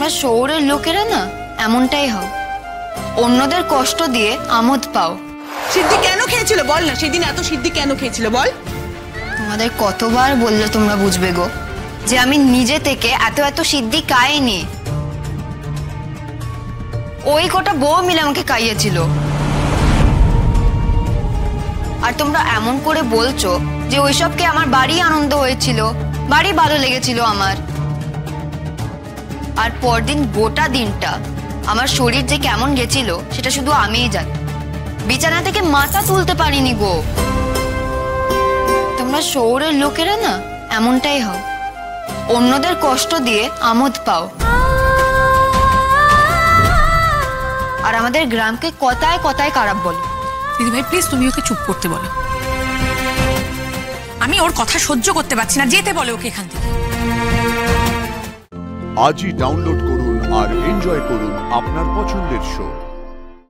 তোমরা শহরের লোকেরা না এমনটাই হও, অন্যদের কষ্ট দিয়ে আমোদ পাও। সিদ্ধি কেন খেয়েছিল বল না, সেদিন এত সিদ্ধি কেন খেয়েছিল বল। তোমাদের কতবার বললে তোমরা বুঝবে গো যে আমি নিজে থেকে এত এত সিদ্ধি খাইনি, ওই কটা বউ মিলে আমাকে খাইয়েছিল। আর তোমরা এমন করে বলছো যে ওইসবকে আমার বাড়ি আনন্দ হয়েছিল, বাড়ি ভালো লেগেছিল আমার। আর পরদিন গোটা দিনটা আমার শরীর যে কেমন গেছিল সেটা শুধু আমিই জানি, বিছানা থেকে মাথা তুলতে পারিনি গো। তোমরা শহরের লোকেরা না এমনটাই হও, অন্যদের কষ্ট দিয়ে আমোদ পাও। আর আমাদের গ্রামকে কথায় কথায় খারাপ বলো। দিদি ভাই প্লিজ তুমি ওকে চুপ করতে বলো, আমি ওর কথা সহ্য করতে পারছি না, যেতে বলে ওকে এখান থেকে। আজই ডাউনলোড করুন আর এনজয় করুন আপনার পছন্দের শো।